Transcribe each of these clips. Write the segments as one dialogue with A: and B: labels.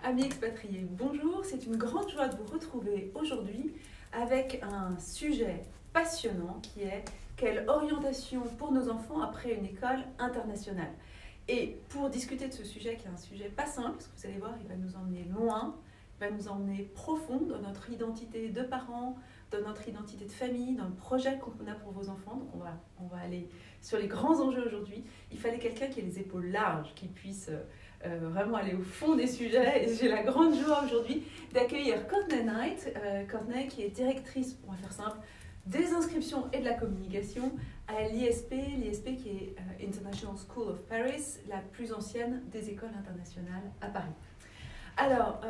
A: Amis expatriés, bonjour, c'est une grande joie de vous retrouver aujourd'hui avec un sujet passionnant qui est quelle orientation pour nos enfants après une école internationale. Et pour discuter de ce sujet qui est un sujet pas simple, parce que vous allez voir, il va nous emmener loin, il va nous emmener profond dans notre identité de parents, dans notre identité de famille, dans le projet qu'on a pour vos enfants. Donc on va aller sur les grands enjeux aujourd'hui. Il fallait quelqu'un qui ait les épaules larges, qui puisse vraiment aller au fond des sujets. Et j'ai la grande joie aujourd'hui d'accueillir Courtney Knight. Courtney qui est directrice, on va faire simple, des inscriptions et de la communication à l'ISP qui est International School of Paris, la plus ancienne des écoles internationales à Paris. Alors,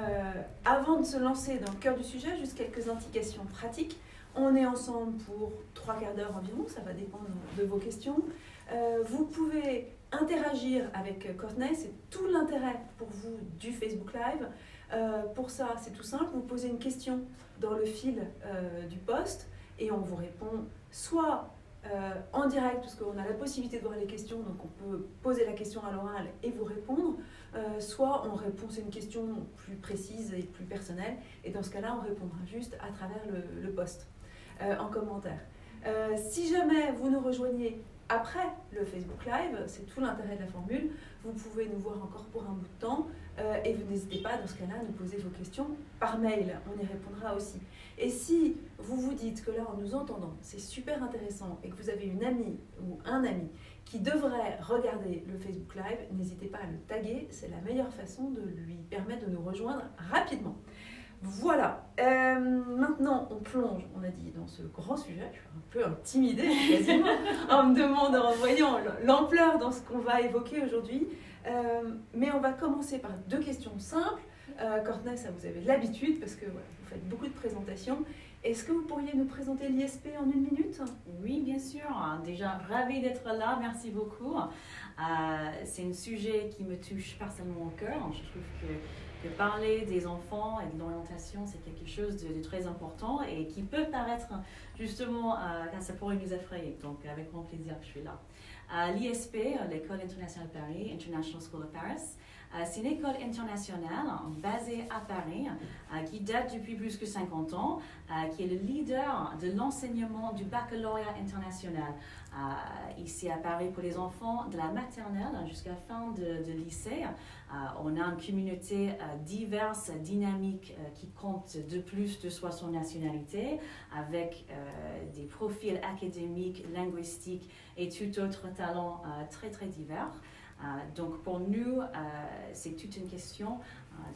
A: avant de se lancer dans le cœur du sujet, juste quelques indications pratiques. On est ensemble pour 3 quarts d'heure environ, ça va dépendre de vos questions. Vous pouvez interagir avec Courtney, c'est tout l'intérêt pour vous du Facebook Live. Pour ça, c'est tout simple, vous posez une question dans le fil du post et on vous répond soit en direct, parce qu'on a la possibilité de voir les questions, donc on peut poser la question à l'oral et vous répondre, soit on répond, c'est une question plus précise et plus personnelle, et dans ce cas-là, on répondra juste à travers le post, en commentaire. Si jamais vous nous rejoignez après le Facebook Live, c'est tout l'intérêt de la formule, vous pouvez nous voir encore pour un bout de temps et vous n'hésitez pas dans ce cas-là à nous poser vos questions par mail, on y répondra aussi. Et si vous vous dites que là en nous entendant c'est super intéressant et que vous avez une amie ou un ami qui devrait regarder le Facebook Live, n'hésitez pas à le taguer, c'est la meilleure façon de lui permettre de nous rejoindre rapidement. Voilà, maintenant on plonge, on a dit, dans ce grand sujet. Je suis un peu intimidée quasiment en me demandant, en voyant l'ampleur dans ce qu'on va évoquer aujourd'hui. Mais on va commencer par 2 questions simples. Courtney, ça vous avez l'habitude parce que voilà, vous faites beaucoup de présentations. Est-ce que vous pourriez nous présenter l'ISP en 1 minute ?
B: Oui, bien sûr. Déjà, ravie d'être là. Merci beaucoup. C'est un sujet qui me touche personnellement au cœur. Je trouve que parler des enfants et de l'orientation, c'est quelque chose de très important et qui peut paraître justement, ça pourrait nous effrayer. Donc, avec grand plaisir que je suis là. L'ISP, l'École internationale de Paris, International School of Paris, c'est une école internationale basée à Paris qui date depuis plus que 50 ans, qui est le leader de l'enseignement du baccalauréat international. Ici à Paris pour les enfants de la maternelle jusqu'à la fin de lycée. On a une communauté diverse, dynamique, qui compte de plus de 60 nationalités, avec des profils académiques, linguistiques et tout autre talent très très divers. Donc pour nous, c'est toute une question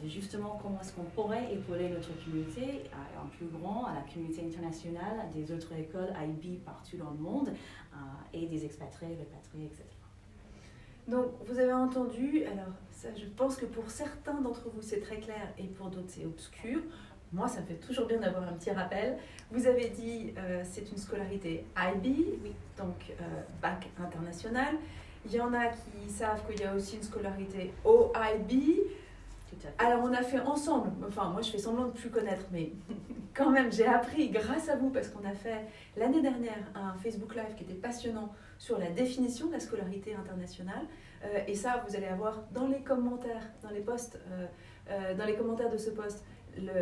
B: de justement comment est-ce qu'on pourrait épauler notre communauté en plus grand, à la communauté internationale, des autres écoles IB partout dans le monde et des expatriés, répatriés, etc.
A: Donc vous avez entendu, alors ça, je pense que pour certains d'entre vous c'est très clair et pour d'autres c'est obscur. Moi ça me fait toujours bien d'avoir un petit rappel. Vous avez dit c'est une scolarité IB, oui, donc bac international. Il y en a qui savent qu'il y a aussi une scolarité OIB. Alors on a fait ensemble, enfin moi je fais semblant de ne plus connaître, mais quand même j'ai appris grâce à vous parce qu'on a fait l'année dernière un Facebook Live qui était passionnant sur la définition de la scolarité internationale. Et ça vous allez avoir dans les commentaires, dans les posts, dans les commentaires de ce post,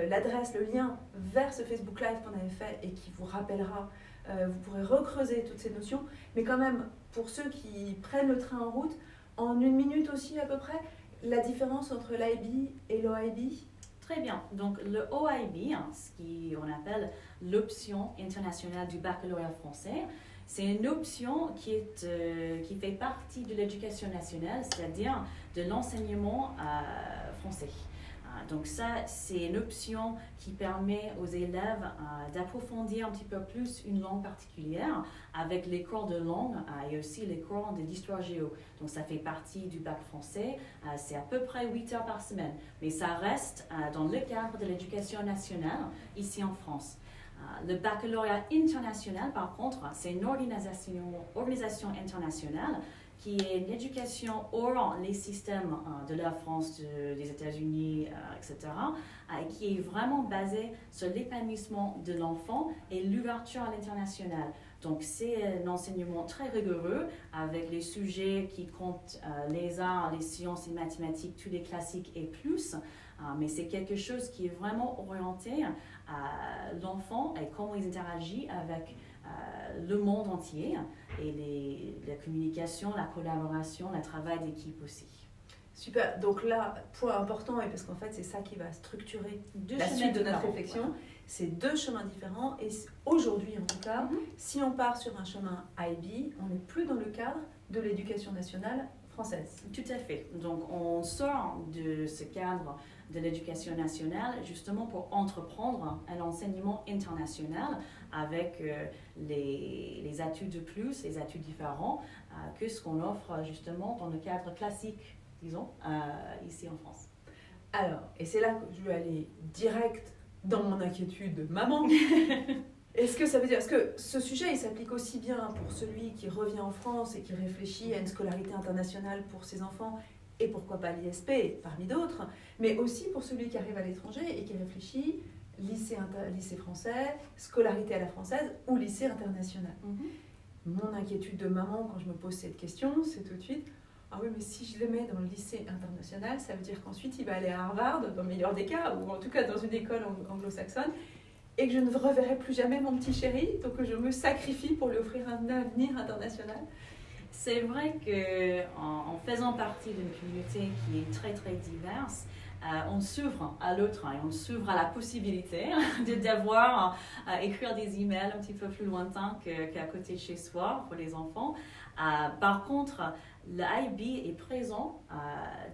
A: l'adresse, le lien vers ce Facebook Live qu'on avait fait et qui vous rappellera. Vous pourrez recreuser toutes ces notions, mais quand même, pour ceux qui prennent le train en route, en 1 minute aussi à peu près, la différence entre l'IB et l'OIB ?
B: Très bien. Donc le OIB, ce qu'on appelle l'option internationale du baccalauréat français, c'est une option qui fait partie de l'éducation nationale, c'est-à-dire de l'enseignement français. Donc ça, c'est une option qui permet aux élèves d'approfondir un petit peu plus une langue particulière avec les cours de langue et aussi les cours d'histoire géo. Donc ça fait partie du bac français, c'est à peu près 8 heures par semaine, mais ça reste dans le cadre de l'éducation nationale ici en France. Le baccalauréat international, par contre, c'est une organisation internationale qui est une éducation hors les systèmes de la France, des États-Unis, etc., et qui est vraiment basée sur l'épanouissement de l'enfant et l'ouverture à l'international. Donc, c'est un enseignement très rigoureux avec les sujets qui comptent les arts, les sciences et mathématiques, tous les classiques et plus. Mais c'est quelque chose qui est vraiment orienté à l'enfant et comment il interagit avec le monde entier et la communication, la collaboration, le travail d'équipe aussi.
A: Super, donc là, point important, et parce qu'en fait c'est ça qui va structurer la suite de notre réflexion, voilà. C'est 2 chemins différents, et aujourd'hui en tout cas, si on part sur un chemin IB, on n'est plus dans le cadre de l'éducation nationale française.
B: Tout à fait, donc on sort de ce cadre de l'éducation nationale justement pour entreprendre un enseignement international avec les atouts de plus, les atouts différents que ce qu'on offre justement dans le cadre classique, disons, ici en France.
A: Alors, et c'est là que je vais aller direct dans mon inquiétude de maman. Est-ce que ça veut dire, est-ce que ce sujet il s'applique aussi bien pour celui qui revient en France et qui réfléchit à une scolarité internationale pour ses enfants, et pourquoi pas l'ISP parmi d'autres, mais aussi pour celui qui arrive à l'étranger et qui réfléchit lycée français, scolarité à la française ou lycée international. Mon inquiétude de maman quand je me pose cette question, c'est tout de suite, ah oui, mais si je le mets dans le lycée international, ça veut dire qu'ensuite il va aller à Harvard, dans le meilleur des cas, ou en tout cas dans une école anglo-saxonne, et que je ne reverrai plus jamais mon petit chéri, donc que je me sacrifie pour lui offrir un avenir international.
B: C'est vrai qu'en faisant partie d'une communauté qui est très très diverse, on s'ouvre à l'autre et on s'ouvre à la possibilité de devoir écrire des emails un petit peu plus lointains qu'à côté de chez soi pour les enfants. Par contre, le IB est présent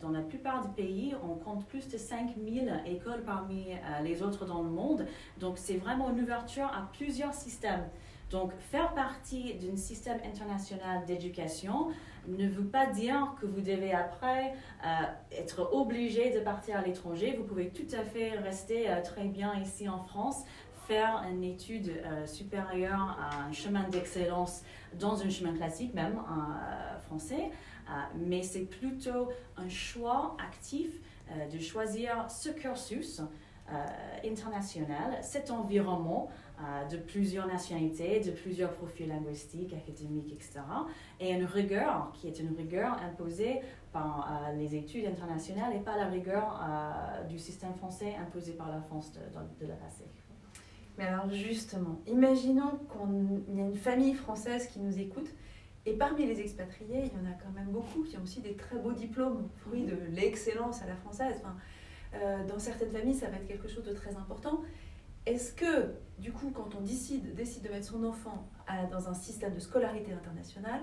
B: dans la plupart des pays. On compte plus de 5000 écoles parmi les autres dans le monde. Donc, c'est vraiment une ouverture à plusieurs systèmes. Donc, faire partie d'un système international d'éducation ne veut pas dire que vous devez après être obligé de partir à l'étranger. Vous pouvez tout à fait rester très bien ici en France, faire une étude supérieure à un chemin d'excellence dans un chemin classique, même français. Mais c'est plutôt un choix actif de choisir ce cursus international, cet environnement de plusieurs nationalités, de plusieurs profils linguistiques, académiques, etc. Et une rigueur qui est une rigueur imposée par les études internationales et pas la rigueur du système français imposé par la France de la passé.
A: Mais alors justement, imaginons qu'il y a une famille française qui nous écoute, et parmi les expatriés, il y en a quand même beaucoup qui ont aussi des très beaux diplômes, fruits de l'excellence à la française. Enfin, dans certaines familles, ça va être quelque chose de très important. Est-ce que, du coup, quand on décide de mettre son enfant dans un système de scolarité internationale,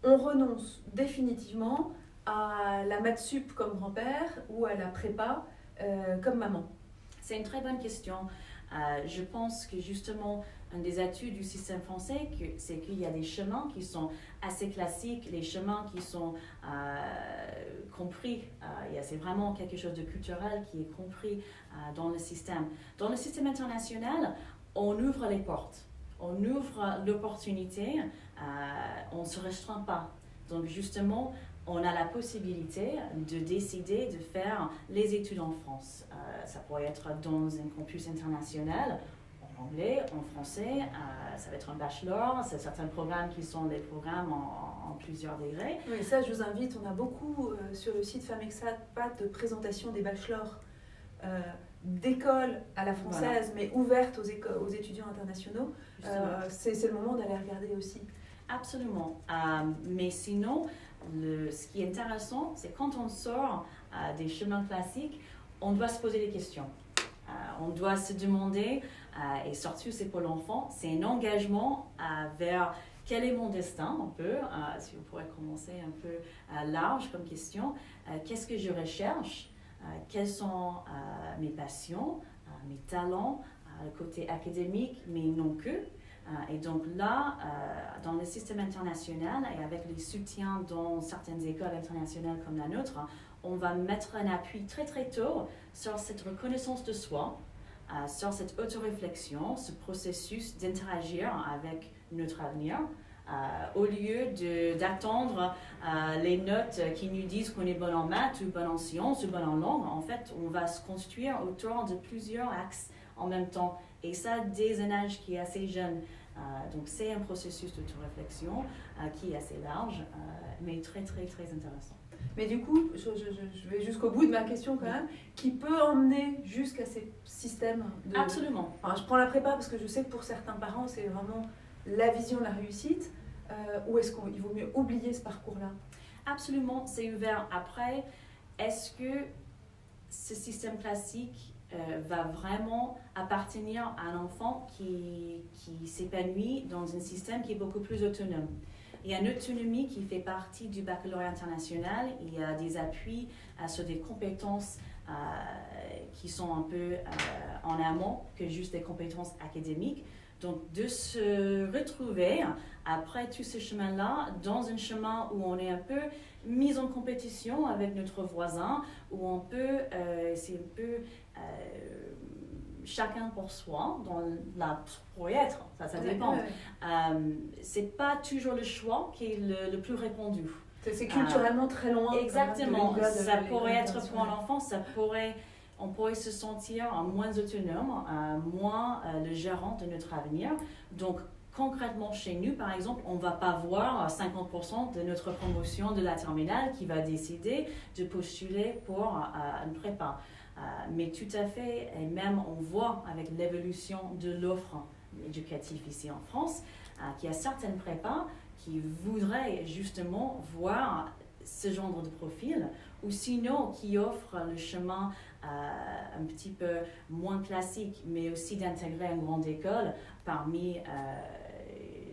A: on renonce définitivement à la maths sup comme grand-père ou à la prépa comme maman?
B: C'est une très bonne question. Je pense que justement, un des atouts du système français, c'est qu'il y a des chemins qui sont assez classiques, les chemins qui sont compris. C'est vraiment quelque chose de culturel qui est compris dans le système. Dans le système international, on ouvre les portes, on ouvre l'opportunité, on ne se restreint pas. Donc justement, on a la possibilité de décider de faire les études en France. Ça pourrait être dans un campus international, en anglais, en français, ça va être un bachelor, c'est certains programmes qui sont des programmes en plusieurs degrés.
A: Oui, ça je vous invite, on a beaucoup sur le site Famexat, pas de présentation des bachelors d'école à la française, voilà, mais ouverte aux étudiants internationaux. C'est le moment d'aller regarder aussi.
B: Absolument, mais sinon, ce qui est intéressant, c'est quand on sort des chemins classiques, on doit se poser des questions. On doit se demander, et surtout c'est pour l'enfant, c'est un engagement vers quel est mon destin, un peu, si on pourrait commencer un peu large comme question, qu'est-ce que je recherche, quelles sont mes passions, mes talents, le côté académique, mais non que. Et donc là, dans le système international et avec les soutiens dans certaines écoles internationales comme la nôtre, on va mettre un appui très très tôt sur cette reconnaissance de soi, sur cette autoréflexion, ce processus d'interagir avec notre avenir, Au lieu d'attendre les notes qui nous disent qu'on est bon en maths ou bon en sciences ou bon en langue, en fait, on va se construire autour de plusieurs axes en même temps. Et ça, dès un âge qui est assez jeune. Donc, c'est un processus d'auto-réflexion qui est assez large, mais très, très, très intéressant.
A: Mais du coup, je vais jusqu'au bout de ma question quand même, qui peut emmener jusqu'à ces systèmes de...
B: Absolument.
A: Enfin, je prends la prépa parce que je sais que pour certains parents, c'est vraiment la vision de la réussite. Ou est-ce qu'il vaut mieux oublier ce parcours-là?
B: Absolument, c'est ouvert. Après, est-ce que ce système classique va vraiment appartenir à un enfant qui s'épanouit dans un système qui est beaucoup plus autonome? Il y a une autonomie qui fait partie du baccalauréat international. Il y a des appuis sur des compétences qui sont un peu en amont que juste des compétences académiques. Donc, de se retrouver après tout ce chemin-là, dans un chemin où on est un peu mis en compétition avec notre voisin, où on peut, c'est un peu chacun pour soi, pour y être, ça dépend. C'est pas toujours le choix qui est le plus répandu.
A: C'est culturellement très loin.
B: Exactement, ça pourrait être pour un enfant, on pourrait se sentir moins autonome, moins le gérant de notre avenir. Donc, concrètement, chez nous, par exemple, on ne va pas voir 50% de notre promotion de la terminale qui va décider de postuler pour une prépa. Mais tout à fait, et même on voit avec l'évolution de l'offre éducative ici en France, qu'il y a certaines prépas qui voudraient justement voir ce genre de profil, ou sinon qui offrent le chemin un petit peu moins classique, mais aussi d'intégrer une grande école parmi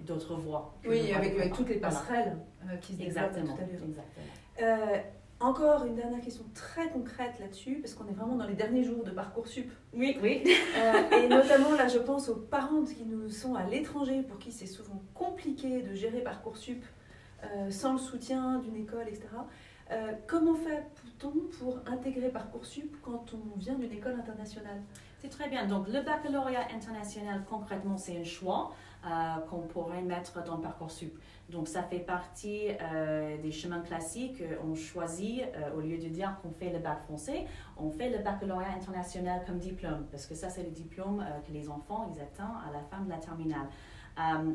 B: d'autres voies.
A: Oui, avec toutes les passerelles qui se développent tout à l'heure. Encore une dernière question très concrète là-dessus, parce qu'on est vraiment dans les derniers jours de Parcoursup.
B: Oui.
A: Et notamment, là, je pense aux parents qui nous sont à l'étranger, pour qui c'est souvent compliqué de gérer Parcoursup sans le soutien d'une école, etc. Comment fait-on pour intégrer Parcoursup quand on vient d'une école internationale?
B: C'est très bien. Donc, le baccalauréat international, concrètement, c'est un choix qu'on pourrait mettre dans Parcoursup. Donc, ça fait partie des chemins classiques. On choisit, au lieu de dire qu'on fait le bac français, on fait le baccalauréat international comme diplôme, parce que ça, c'est le diplôme que les enfants ils atteignent à la fin de la terminale.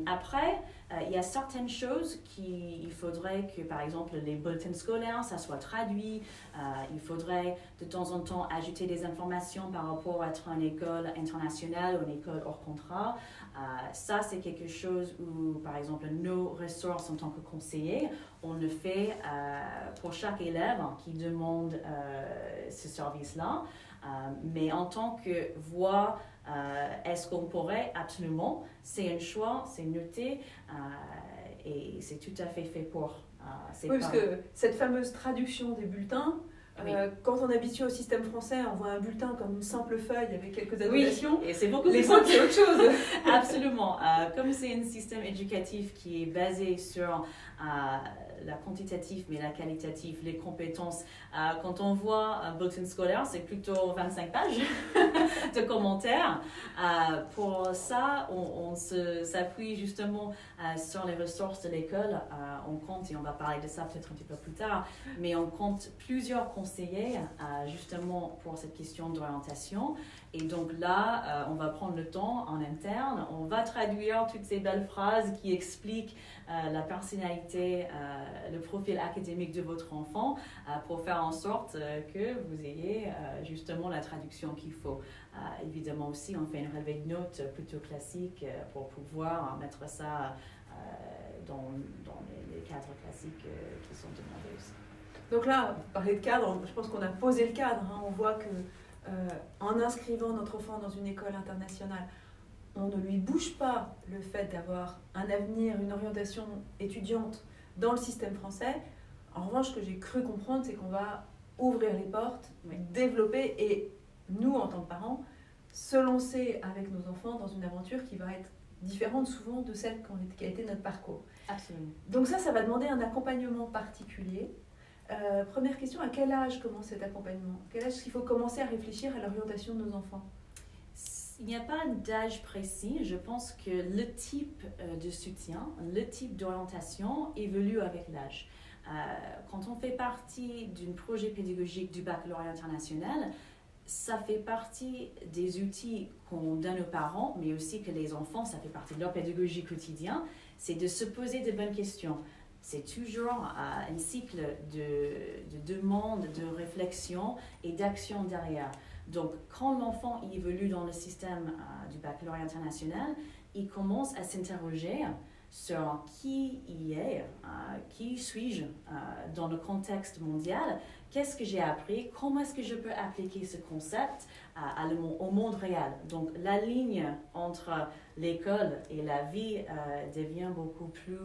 B: Après, il y a certaines choses qu'il faudrait que, par exemple, les bulletins scolaires, ça soit traduit. Il faudrait de temps en temps ajouter des informations par rapport à être une école internationale ou une école hors contrat. Ça, c'est quelque chose où, par exemple, nos ressources en tant que conseillers, on le fait pour chaque élève qui demande ce service-là. Mais en tant que voix, est-ce qu'on pourrait? Absolument. C'est un choix, c'est noté et c'est tout à fait fait pour.
A: Oui, parce que cette fameuse traduction des bulletins, quand on est habitué au système français, on voit un bulletin comme une simple feuille avec quelques annotations.
B: Oui, et c'est beaucoup
A: plus simple. C'est autre chose.
B: Absolument. Comme c'est un système éducatif qui est basé sur la quantitative mais la qualitative, les compétences. Quand on voit un bulletin scolaire, c'est plutôt 25 pages de commentaires. Pour ça, on s'appuie justement sur les ressources de l'école. On compte, et on va parler de ça peut-être un petit peu plus tard, mais on compte plusieurs conseillers justement pour cette question d'orientation. Et donc là, on va prendre le temps en interne, on va traduire toutes ces belles phrases qui expliquent la personnalité, le profil académique de votre enfant pour faire en sorte que vous ayez justement la traduction qu'il faut. Évidemment aussi, on fait une relevée de notes plutôt classique pour pouvoir mettre ça dans les cadres classiques qui sont demandés aussi.
A: Donc là, vous parlez de cadre, je pense qu'on a posé le cadre. On voit que en inscrivant notre enfant dans une école internationale, on ne lui bouge pas le fait d'avoir un avenir, une orientation étudiante dans le système français. En revanche, ce que j'ai cru comprendre, c'est qu'on va ouvrir les portes, développer et nous, en tant que parents, se lancer avec nos enfants dans une aventure qui va être différente souvent de celle qui a été notre parcours.
B: Absolument.
A: Donc ça va demander un accompagnement particulier. Première question, à quel âge commence cet accompagnement? À quel âge est-ce qu'il faut commencer à réfléchir à l'orientation de nos enfants?
B: Il n'y a pas d'âge précis. Je pense que le type de soutien, le type d'orientation évolue avec l'âge. Quand on fait partie d'un projet pédagogique du baccalauréat international, ça fait partie des outils qu'on donne aux parents, mais aussi que les enfants, ça fait partie de leur pédagogie quotidienne, c'est de se poser de bonnes questions. C'est toujours un cycle de demande, de réflexion et d'action derrière. Donc, quand l'enfant évolue dans le système du baccalauréat international, il commence à s'interroger sur qui il est, qui suis-je dans le contexte mondial, qu'est-ce que j'ai appris, comment est-ce que je peux appliquer ce concept au monde réel. Donc la ligne entre l'école et la vie devient beaucoup plus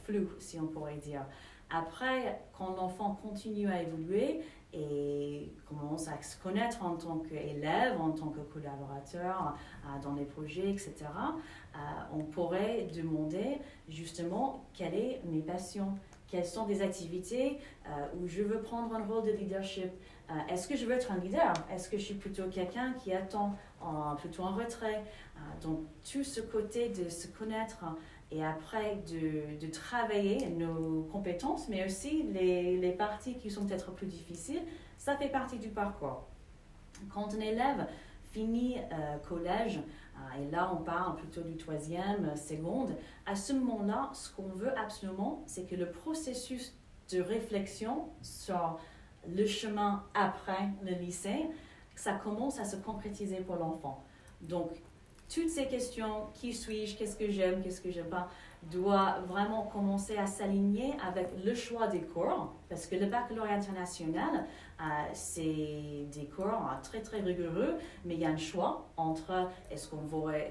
B: floue, si on pourrait dire. Après, quand l'enfant continue à évoluer et commence à se connaître en tant qu'élève, en tant que collaborateur dans les projets, etc., on pourrait demander justement quelles sont mes passions, quelles sont des activités où je veux prendre un rôle de leadership. Est-ce que je veux être un leader? Est-ce que je suis plutôt quelqu'un qui attend, plutôt en retrait? Donc tout ce côté de se connaître et après de travailler nos compétences, mais aussi les parties qui sont peut-être plus difficiles, ça fait partie du parcours. Quand un élève finit collège, et là on parle plutôt du troisième, seconde, à ce moment-là, ce qu'on veut absolument, c'est que le processus de réflexion sur le chemin après le lycée, ça commence à se concrétiser pour l'enfant. Donc, toutes ces questions, qui suis-je, qu'est-ce que j'aime pas, doit vraiment commencer à s'aligner avec le choix des cours, parce que le baccalauréat international, c'est des cours très très rigoureux, mais il y a un choix entre est-ce qu'on voudrait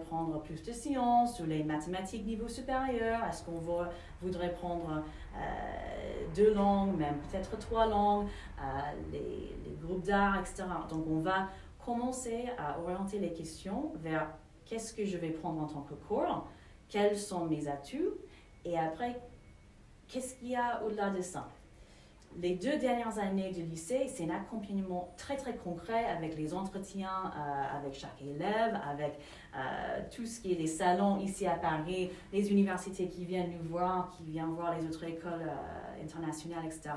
B: prendre plus de sciences ou les mathématiques niveau supérieur, est-ce qu'on voudrait prendre 2 langues, même peut-être 3 langues, les groupes d'art, etc. Donc on va commencer à orienter les questions vers qu'est-ce que je vais prendre en tant que cours, quels sont mes atouts, et après, qu'est-ce qu'il y a au-delà de ça. Les 2 dernières années du lycée, c'est un accompagnement très très concret avec les entretiens avec chaque élève, avec tout ce qui est les salons ici à Paris, les universités qui viennent nous voir, qui viennent voir les autres écoles internationales, etc.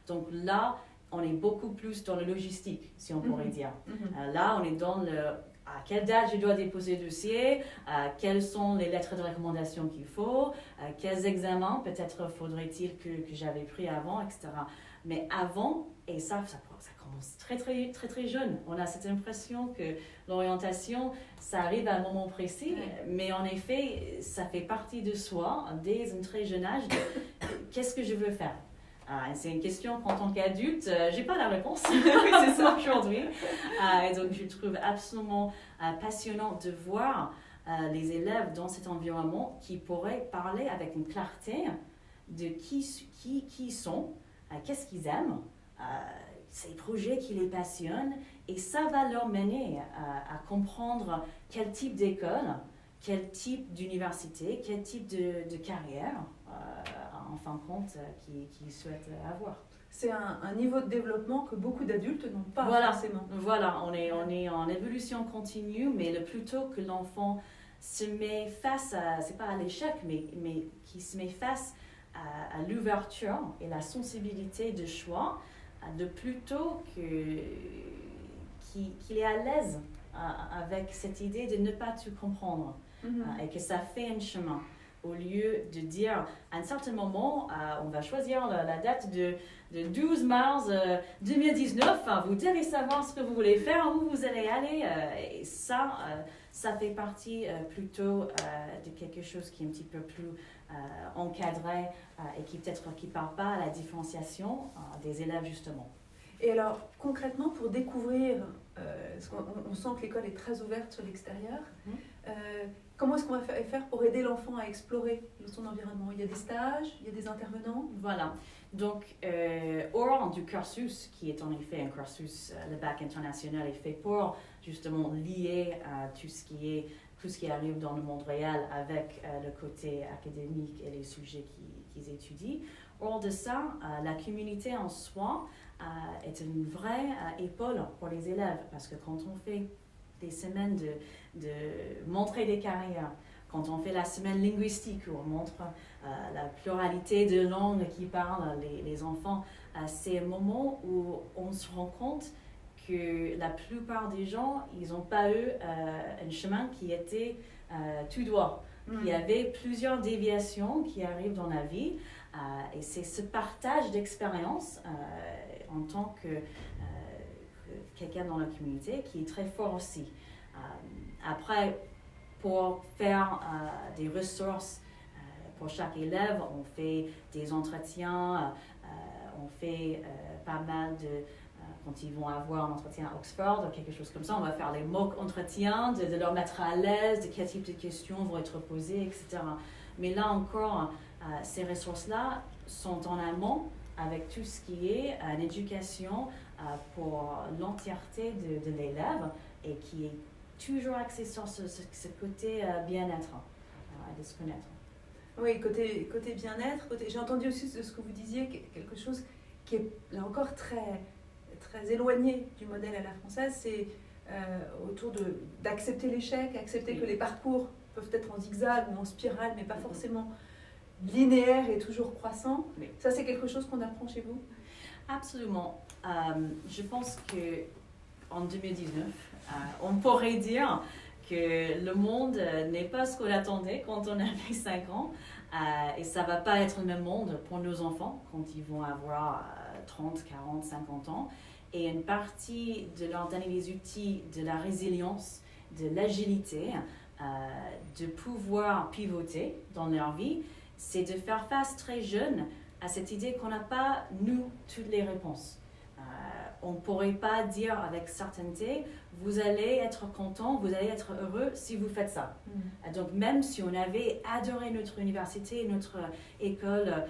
B: Donc là, on est beaucoup plus dans le logistique, si on pourrait dire. Là, on est dans à quelle date je dois déposer le dossier, quelles sont les lettres de recommandation qu'il faut, quels examens peut-être faudrait-il que j'avais pris avant, etc. Mais avant, et ça commence très, très, très, très jeune. On a cette impression que l'orientation, ça arrive à un moment précis, mais en effet, ça fait partie de soi, dès un très jeune âge, qu'est-ce que je veux faire. C'est une question qu'en tant qu'adulte, je n'ai pas la réponse c'est ça aujourd'hui. Et donc, je trouve absolument passionnant de voir les élèves dans cet environnement qui pourraient parler avec une clarté de qui ils sont, qu'est-ce qu'ils aiment, ces projets qui les passionnent, et ça va leur mener à comprendre quel type d'école, quel type d'université, quel type de carrière, en fin de compte, qu'ils souhaitent avoir.
A: C'est un niveau de développement que beaucoup d'adultes n'ont pas forcément.
B: Voilà, on est en évolution continue, mais le plus tôt que l'enfant se met face c'est pas à l'échec, mais qui se met face à l'ouverture et la sensibilité de choix, de plus tôt qu'il est à l'aise avec cette idée de ne pas tout comprendre, et que ça fait un chemin. Au lieu de dire, à un certain moment, on va choisir la date de 12 mars 2019, vous devez savoir ce que vous voulez faire, où vous allez aller. Et ça fait partie plutôt de quelque chose qui est un petit peu plus encadré et qui peut-être qui ne parle pas à la différenciation des élèves, justement.
A: Et alors, concrètement, pour découvrir, on sent que l'école est très ouverte sur l'extérieur, comment est-ce qu'on va faire pour aider l'enfant à explorer son environnement? Il y a des stages, il y a des intervenants?
B: Voilà. Donc, hors du cursus, qui est en effet un cursus, le bac international est fait pour justement lier tout ce qui arrive dans le monde réel avec le côté académique et les sujets qu'ils étudient. Hors de ça, la communauté en soi, est une vraie épaule pour les élèves. Parce que quand on fait des semaines de montrer des carrières, quand on fait la semaine linguistique où on montre la pluralité de langues qui parlent les enfants, c'est un moment où on se rend compte que la plupart des gens, ils n'ont pas eu un chemin qui était tout droit. Il y avait plusieurs déviations qui arrivent dans la vie et c'est ce partage d'expérience en tant que quelqu'un dans la communauté qui est très fort aussi. Après, pour faire des ressources pour chaque élève, on fait des entretiens, on fait pas mal de... quand ils vont avoir un entretien à Oxford ou quelque chose comme ça, on va faire les mock entretiens, de leur mettre à l'aise, de quel type de questions vont être posées, etc. Mais là encore, ces ressources-là sont en amont avec tout ce qui est une éducation pour l'entièreté de l'élève et qui est toujours axé sur ce côté bien-être, de se connaître.
A: Oui, côté bien-être, j'ai entendu aussi de ce que vous disiez, quelque chose qui est là encore très éloigné du modèle à la française, c'est autour d'accepter l'échec, accepter que les parcours peuvent être en zigzag ou en spirale, mais pas forcément linéaire et toujours croissant.
B: Oui.
A: Ça, c'est quelque chose qu'on apprend chez vous?
B: Absolument. Je pense qu'en 2019, on pourrait dire que le monde n'est pas ce qu'on attendait quand on avait 5 ans et ça ne va pas être le même monde pour nos enfants quand ils vont avoir 30, 40, 50 ans. Et une partie de leur donner les outils de la résilience, de l'agilité, de pouvoir pivoter dans leur vie, c'est de faire face très jeune à cette idée qu'on n'a pas, nous, toutes les réponses. On ne pourrait pas dire avec certainté, vous allez être content, vous allez être heureux si vous faites ça. Donc même si on avait adoré notre université, notre école,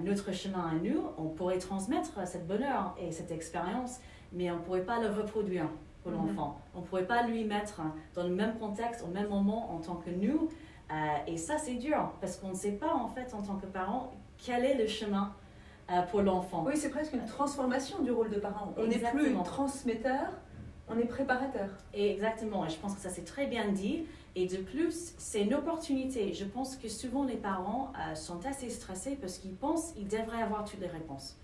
B: notre chemin à nous, on pourrait transmettre cette bonheur et cette expérience, mais on ne pourrait pas le reproduire pour l'enfant. On ne pourrait pas lui mettre dans le même contexte, au même moment en tant que nous. Et ça, c'est dur, parce qu'on ne sait pas, en fait, en tant que parent, quel est le chemin pour l'enfant.
A: Oui, c'est presque une transformation du rôle de parent. On n'est plus transmetteur, on est préparateur.
B: Exactement, et je pense que ça c'est très bien dit. Et de plus, c'est une opportunité. Je pense que souvent les parents sont assez stressés parce qu'ils pensent qu'ils devraient avoir toutes les réponses.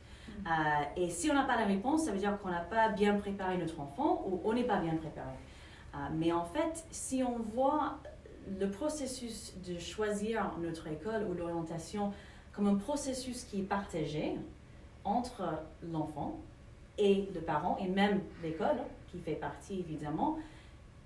B: Et si on n'a pas la réponse, ça veut dire qu'on n'a pas bien préparé notre enfant ou on n'est pas bien préparé. Mais en fait, si on voit le processus de choisir notre école ou l'orientation comme un processus qui est partagé entre l'enfant et le parent, et même l'école, qui fait partie évidemment,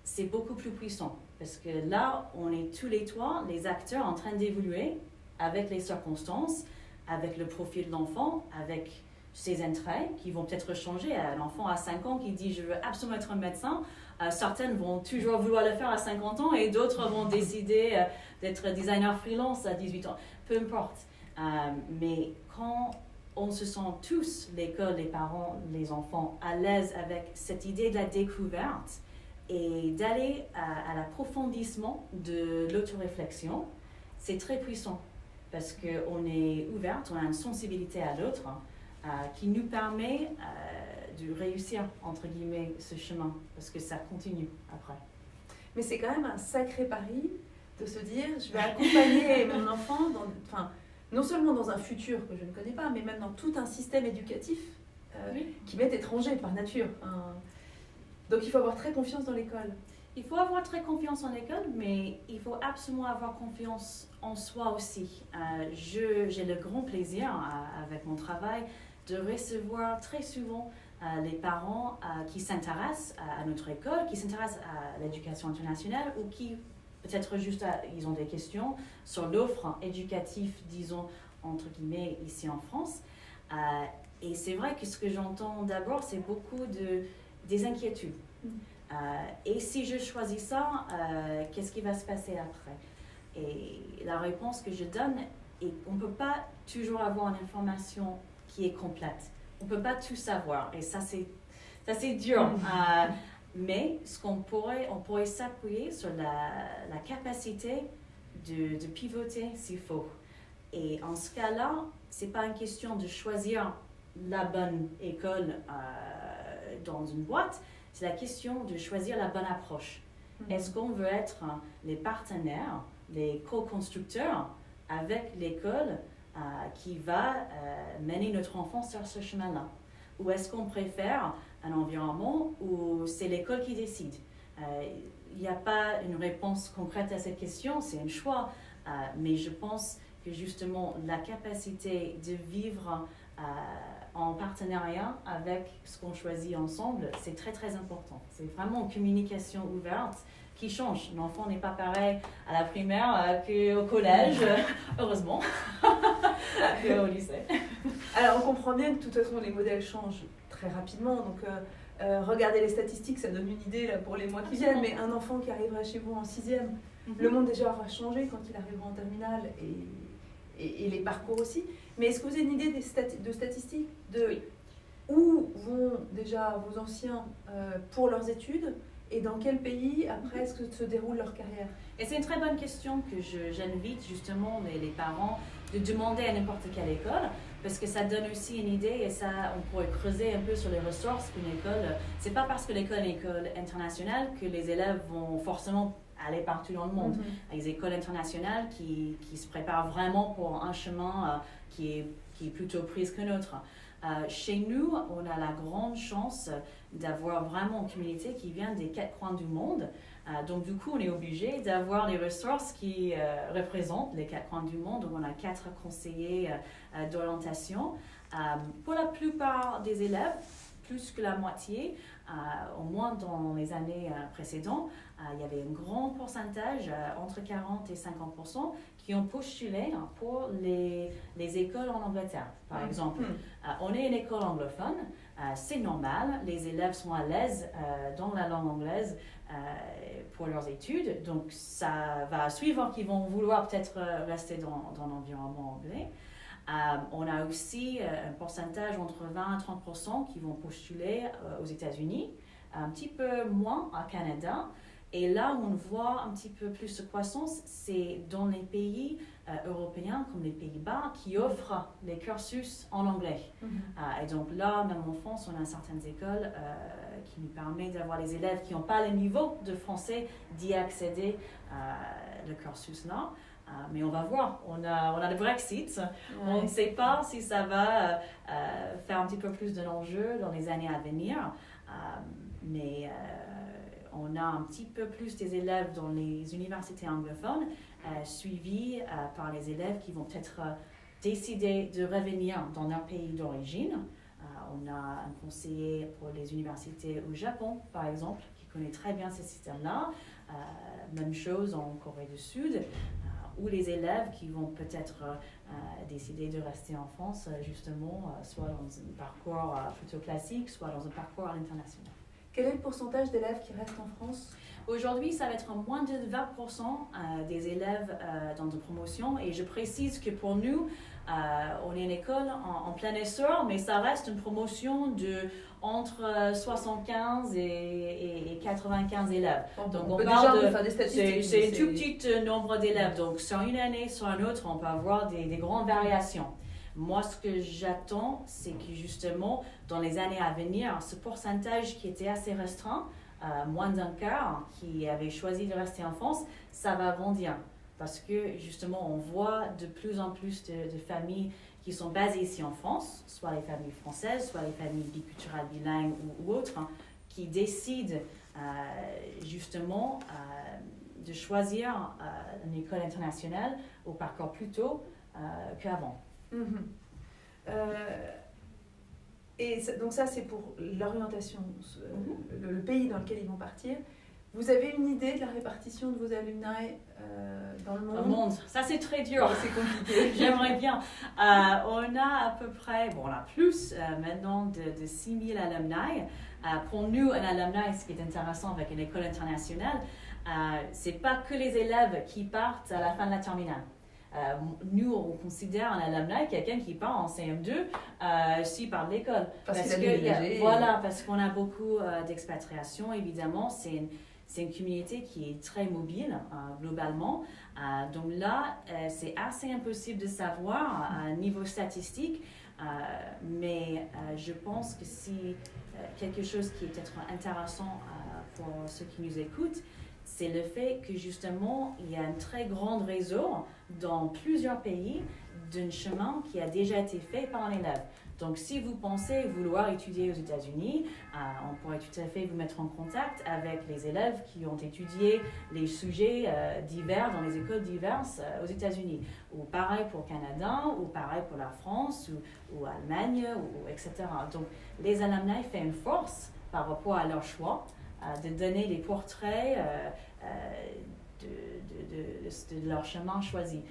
B: c'est beaucoup plus puissant. Parce que là, on est tous les trois, les acteurs, en train d'évoluer avec les circonstances, avec le profil de l'enfant, avec ses intérêts qui vont peut-être changer. Un enfant à 5 ans qui dit « je veux absolument être un médecin », certaines vont toujours vouloir le faire à 50 ans et d'autres vont décider d'être designer freelance à 18 ans. Peu importe. Mais quand on se sent tous, l'école, les parents, les enfants, à l'aise avec cette idée de la découverte et d'aller à l'approfondissement de l'autoréflexion, c'est très puissant parce qu'on est ouverte, on a une sensibilité à l'autre qui nous permet de réussir, entre guillemets, ce chemin parce que ça continue après.
A: Mais c'est quand même un sacré pari de se dire, je vais accompagner mon enfant non seulement dans un futur que je ne connais pas, mais même dans tout un système éducatif qui m'est étranger par nature. Donc il faut avoir très confiance dans l'école.
B: Il faut avoir très confiance en l'école, mais il faut absolument avoir confiance en soi aussi. J'ai le grand plaisir, avec mon travail, de recevoir très souvent les parents qui s'intéressent à notre école, qui s'intéressent à l'éducation internationale ou qui peut-être juste ils ont des questions sur l'offre éducative, disons, entre guillemets, ici en France. Et c'est vrai que ce que j'entends d'abord, c'est beaucoup des inquiétudes. Et si je choisis ça, qu'est-ce qui va se passer après? Et la réponse que je donne est qu'on ne peut pas toujours avoir une information qui est complète. On ne peut pas tout savoir. Et ça, c'est dur. Mais on pourrait s'appuyer sur la capacité de pivoter s'il faut. Et en ce cas-là, ce n'est pas une question de choisir la bonne école dans une boîte, c'est la question de choisir la bonne approche. Est-ce qu'on veut être les partenaires, les co-constructeurs avec l'école qui va mener notre enfant sur ce chemin-là? Ou est-ce qu'on préfère un environnement où c'est l'école qui décide? Il n'y a pas une réponse concrète à cette question, c'est un choix. Mais je pense que justement la capacité de vivre en partenariat avec ce qu'on choisit ensemble, c'est très très important. C'est vraiment une communication ouverte qui change. L'enfant n'est pas pareil à la primaire qu'au collège, heureusement, qu'au lycée.
A: Alors on comprend bien que de toute façon les modèles changent très rapidement, donc regardez les statistiques, ça donne une idée là, pour les mois qui viennent, mais un enfant qui arrivera chez vous en 6e, le monde déjà aura changé quand il arrivera en terminale et les parcours aussi. Mais est-ce que vous avez une idée de statistiques de
B: Oui.
A: où vont déjà vos anciens pour leurs études et dans quel pays après est-ce que se déroule leur carrière?
B: Et c'est une très bonne question que j'invite justement les parents de demander à n'importe quelle école, parce que ça donne aussi une idée et ça, on pourrait creuser un peu sur les ressources qu'une école. C'est pas parce que l'école est une école internationale que les élèves vont forcément aller partout dans le monde. Il y a des écoles internationales qui se préparent vraiment pour un chemin qui est plutôt prise que nôtre. Chez nous, on a la grande chance d'avoir vraiment une communauté qui vient des 4 coins du monde. Donc du coup, on est obligé d'avoir les ressources qui représentent les 4 coins du monde. Donc on a 4 conseillers d'orientation. Pour la plupart des élèves, plus que la moitié, au moins dans les années précédentes, il y avait un grand pourcentage, entre 40 et 50%, qui ont postulé pour les écoles en Angleterre, par exemple. On est une école anglophone, c'est normal, les élèves sont à l'aise dans la langue anglaise pour leurs études, donc ça va suivre qu'ils vont vouloir peut-être rester dans l'environnement anglais. On a aussi un pourcentage entre 20 et 30% qui vont postuler aux États-Unis, un petit peu moins au Canada. Et là où on voit un petit peu plus de croissance, c'est dans les pays européens comme les Pays-Bas qui offrent les cursus en anglais. Et donc là, même en France, on a certaines écoles qui nous permettent d'avoir les élèves qui n'ont pas le niveau de français d'y accéder le cursus là. Mais on va voir, on a le Brexit, on ne sait pas si ça va faire un petit peu plus de l'enjeu dans les années à venir, mais on a un petit peu plus des élèves dans les universités anglophones, suivis par les élèves qui vont peut-être décider de revenir dans leur pays d'origine. On a un conseiller pour les universités au Japon, par exemple, qui connaît très bien ce système-là. Même chose en Corée du Sud, ou les élèves qui vont peut-être décider de rester en France, justement, soit dans un parcours plutôt classique, soit dans un parcours à l'international.
A: Quel est le pourcentage d'élèves qui restent en France?
B: Aujourd'hui, ça va être moins de 20% des élèves dans une promotion. Et je précise que pour nous, on est une école en plein essor, mais ça reste une promotion de entre 75 et 95 élèves. Donc on parle
A: de faire des statistiques.
B: C'est un tout petit nombre d'élèves. Donc sur une année, sur une autre, on peut avoir des grandes variations. Moi, ce que j'attends, c'est que justement, dans les années à venir, ce pourcentage qui était assez restreint, moins d'un quart, qui avait choisi de rester en France, ça va grandir. Parce que justement, on voit de plus en plus de familles qui sont basées ici en France, soit les familles françaises, soit les familles biculturelles, bilingues ou autres, qui décident justement de choisir une école internationale au parcours plus tôt qu'avant.
A: Et donc ça, c'est pour l'orientation, le pays dans lequel ils vont partir. Vous avez une idée de la répartition de vos alumni dans le monde?
B: Le monde, ça c'est très dur.
A: C'est compliqué.
B: J'aimerais bien. On a à peu près, on a plus maintenant de 6 000 alumni. Pour nous, un alumni, ce qui est intéressant avec une école internationale, c'est pas que les élèves qui partent à la fin de la terminale. Nous, on considère un alumni quelqu'un qui part en CM2 s'il part de l'école. Parce qu'on a beaucoup d'expatriation, évidemment. C'est une communauté qui est très mobile, globalement. Donc là, c'est assez impossible de savoir, à niveau statistique, Mais je pense que si quelque chose qui est peut-être intéressant pour ceux qui nous écoutent, c'est le fait que justement, il y a un très grand réseau dans plusieurs pays d'un chemin qui a déjà été fait par l'élève. Donc, si vous pensez vouloir étudier aux États-Unis, on pourrait tout à fait vous mettre en contact avec les élèves qui ont étudié les sujets divers dans les écoles diverses aux États-Unis. Ou pareil pour le Canada, ou pareil pour la France, ou Allemagne, etc. Donc, les alumni font une force par rapport à leur choix de donner des portraits de leur chemin choisi.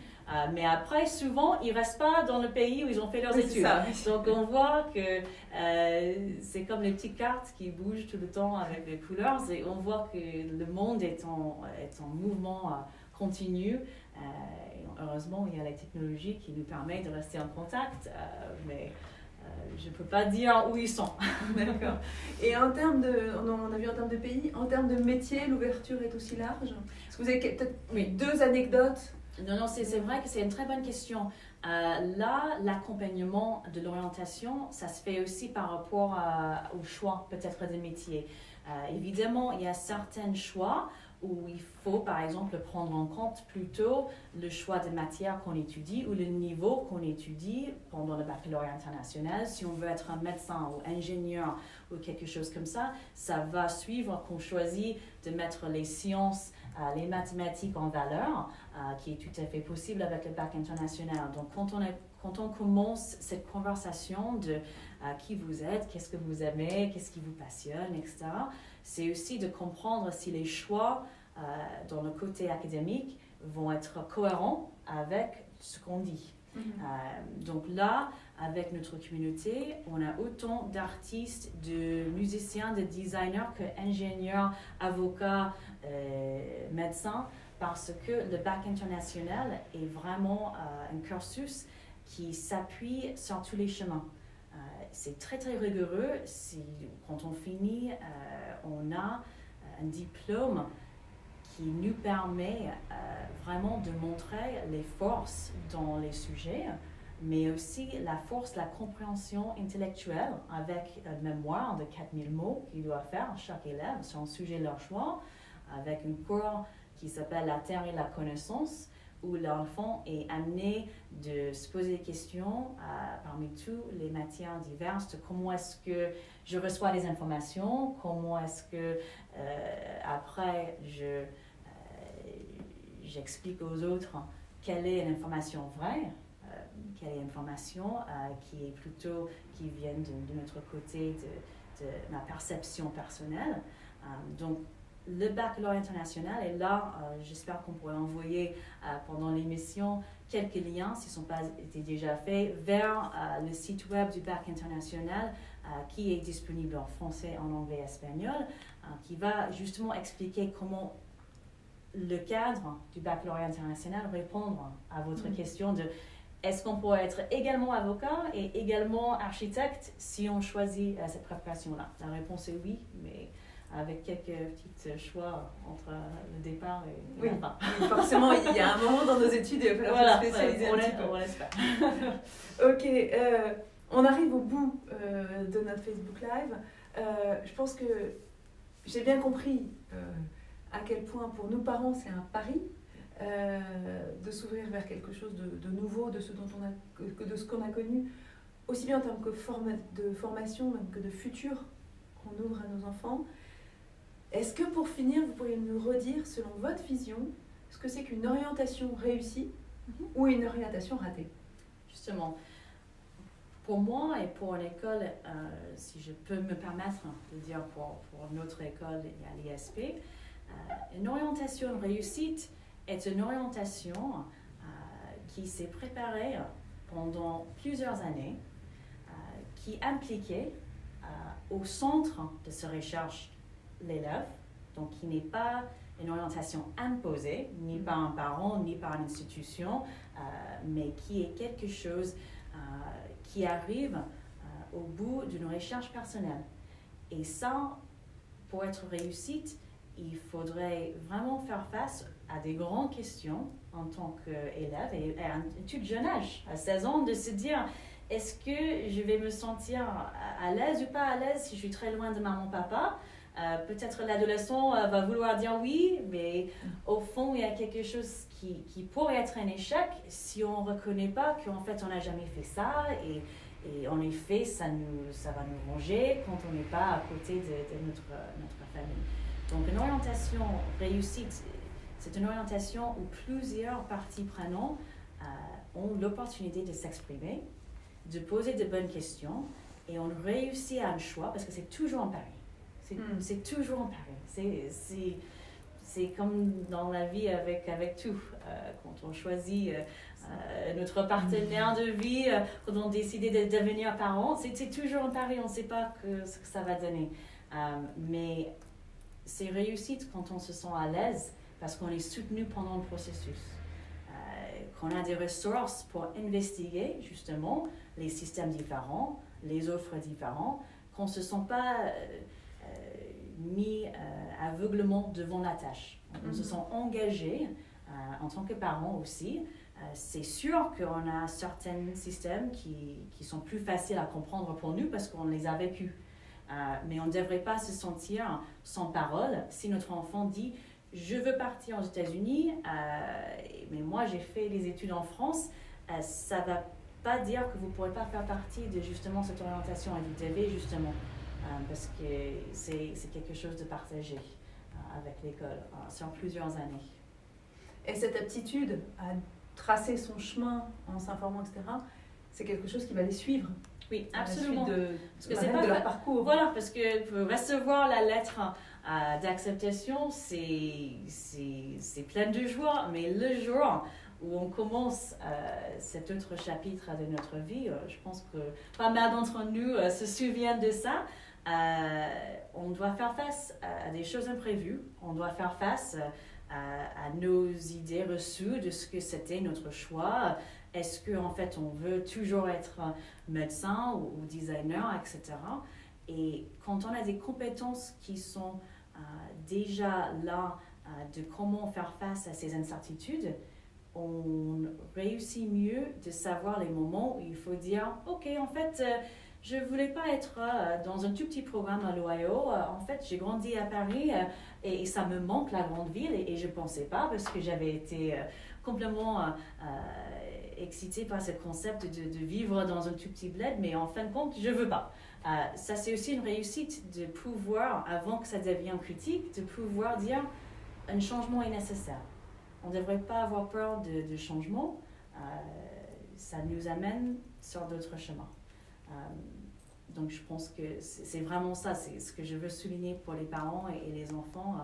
B: Mais après, souvent, ils ne restent pas dans le pays où ils ont fait leurs études. Donc, on voit que c'est comme les petites cartes qui bougent tout le temps avec les couleurs. Et on voit que le monde est en mouvement continu. Heureusement, il y a la technologie qui nous permet de rester en contact. Mais je ne peux pas dire où ils sont.
A: D'accord. Et en termes de, on a vu en termes de pays, en termes de métier, l'ouverture est aussi large. Est-ce que vous avez peut-être deux anecdotes?
B: Non, c'est vrai que c'est une très bonne question. Là, l'accompagnement de l'orientation, ça se fait aussi par rapport au choix peut-être des métiers. Évidemment, il y a certains choix où il faut, par exemple, prendre en compte plutôt le choix de matière qu'on étudie ou le niveau qu'on étudie pendant le baccalauréat international. Si on veut être un médecin ou ingénieur ou quelque chose comme ça va suivre qu'on choisit de mettre les sciences, les mathématiques en valeur, qui est tout à fait possible avec le bac international. Donc, quand on commence cette conversation de qui vous êtes, qu'est-ce que vous aimez, qu'est-ce qui vous passionne, etc., c'est aussi de comprendre si les choix dans le côté académique vont être cohérents avec ce qu'on dit. Donc là, avec notre communauté, on a autant d'artistes, de musiciens, de designers qu'ingénieurs, avocats, médecins, parce que le bac international est vraiment un cursus qui s'appuie sur tous les chemins. C'est très très rigoureux. Quand on finit, on a un diplôme qui nous permet vraiment de montrer les forces dans les sujets, mais aussi la force, la compréhension intellectuelle avec un mémoire de 4000 mots qu'il doit faire chaque élève sur un sujet de leur choix, avec un cours qui s'appelle La Terre et la connaissance, où l'enfant est amené de se poser des questions parmi toutes les matières diverses de comment est-ce que je reçois les informations, comment est-ce que après j'explique aux autres quelle est l'information vraie, quelle est l'information qui vient de notre côté, de ma perception personnelle. Donc, le baccalauréat international est là. J'espère qu'on pourrait envoyer pendant l'émission quelques liens, s'ils ne sont pas été déjà faits, vers le site web du bac international qui est disponible en français, en anglais et espagnol, qui va justement expliquer comment le cadre du baccalauréat international répondre à votre question de est-ce qu'on pourrait être également avocat et également architecte si on choisit cette préparation-là? La réponse est oui, mais avec quelques petits choix entre le départ et la fin.
A: Oui, forcément, il y a un moment dans nos études, il va falloir se spécialiser un petit peu.
B: On l'espère.
A: Ok, on arrive au bout de notre Facebook Live. Je pense que j'ai bien compris à quel point pour nous parents c'est un pari de s'ouvrir vers quelque chose de nouveau, de ce qu'on a connu, aussi bien en termes de formation même que de futur qu'on ouvre à nos enfants. Est-ce que pour finir, vous pourriez nous redire, selon votre vision, ce que c'est qu'une orientation réussie ou une orientation ratée?
B: Justement, pour moi et pour l'école, si je peux me permettre de dire pour notre école et à l'ISP, une orientation réussite est une orientation qui s'est préparée pendant plusieurs années, qui impliquait au centre de sa recherche l'élève, donc qui n'est pas une orientation imposée, ni par un parent, ni par une institution, mais qui est quelque chose qui arrive au bout d'une recherche personnelle. Et ça, pour être réussite, il faudrait vraiment faire face à des grandes questions en tant qu'élève et à un tout jeune âge, à 16 ans, de se dire est-ce que je vais me sentir à l'aise ou pas à l'aise si je suis très loin de maman, papa? Peut-être l'adolescent va vouloir dire oui, mais au fond, il y a quelque chose qui pourrait être un échec si on ne reconnaît pas qu'en fait, on n'a jamais fait ça. Et en effet, ça va nous ranger quand on n'est pas à côté de notre famille. Donc, une orientation réussite, c'est une orientation où plusieurs parties prenantes ont l'opportunité de s'exprimer, de poser de bonnes questions, et on réussit à un choix, parce que c'est toujours un pari. C'est toujours un pari. C'est comme dans la vie avec tout. Quand on choisit notre partenaire de vie, quand on décide de devenir parent, c'est toujours un pari. On ne sait pas ce que ça va donner. Mais c'est réussite quand on se sent à l'aise parce qu'on est soutenu pendant le processus. Qu'on a des ressources pour investiguer justement les systèmes différents, les offres différentes, qu'on ne se sent pas mis aveuglement devant la tâche. On se sent engagé en tant que parent aussi. C'est sûr qu'on a certains systèmes qui sont plus faciles à comprendre pour nous parce qu'on les a vécus. Mais on ne devrait pas se sentir sans parole si notre enfant dit « Je veux partir aux États-Unis, mais moi j'ai fait les études en France », ça ne va pas dire que vous ne pourrez pas faire partie de justement cette orientation et vous devez justement, parce que c'est quelque chose de partagé avec l'école sur plusieurs années.
A: Et cette aptitude à tracer son chemin en s'informant, etc., c'est quelque chose qui va les suivre.
B: Oui, absolument.
A: Parce que c'est pas de leur parcours.
B: Voilà, parce que recevoir la lettre d'acceptation, c'est plein de joie, mais le jour où on commence cet autre chapitre de notre vie, je pense que pas mal d'entre nous se souviennent de ça. On doit faire face à des choses imprévues, on doit faire face à nos idées reçues de ce que c'était notre choix. Est-ce qu'en fait on veut toujours être médecin ou designer, etc. Et quand on a des compétences qui sont déjà là de comment faire face à ces incertitudes, on réussit mieux de savoir les moments où il faut dire « Ok, en fait, je ne voulais pas être dans un tout petit programme à l'Ohio. En fait, j'ai grandi à Paris et ça me manque la grande ville et je ne pensais pas parce que j'avais été complètement excitée par ce concept de vivre dans un tout petit bled, mais en fin de compte, je ne veux pas. » Ça, c'est aussi une réussite de pouvoir, avant que ça devienne critique, de pouvoir dire un changement est nécessaire. On ne devrait pas avoir peur de changement. Ça nous amène sur d'autres chemins. Donc, je pense que c'est vraiment ça. C'est ce que je veux souligner pour les parents et les enfants.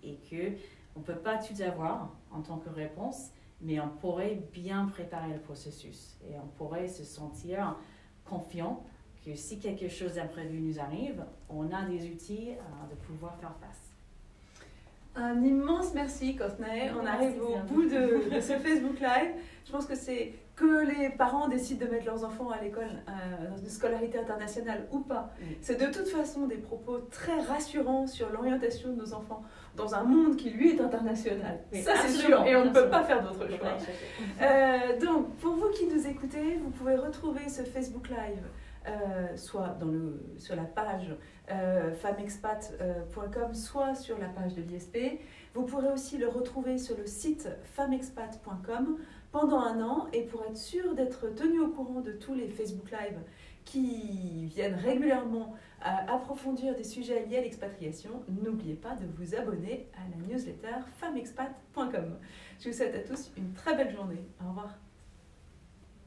B: Et qu'on ne peut pas tout avoir en tant que réponse, mais on pourrait bien préparer le processus. Et on pourrait se sentir confiant que si quelque chose d'imprévu nous arrive, on a des outils de pouvoir faire face.
A: Un immense merci, Courtney. On arrive au bout de ce Facebook Live. Je pense que c'est que les parents décident de mettre leurs enfants à l'école, dans une scolarité internationale ou pas. C'est de toute façon des propos très rassurants sur l'orientation de nos enfants dans un monde qui, lui, est international. Oui, ça, c'est sûr, et on ne peut pas faire d'autre choix. Donc, pour vous qui nous écoutez, vous pouvez retrouver ce Facebook Live soit sur la page femmexpat.com, soit sur la page de l'ISP. Vous pourrez aussi le retrouver sur le site femmexpat.com pendant un an, et pour être sûr d'être tenu au courant de tous les Facebook Live qui viennent régulièrement approfondir des sujets liés à l'expatriation, n'oubliez pas de vous abonner à la newsletter femmexpat.com. Je vous souhaite à tous une très belle journée. Au revoir.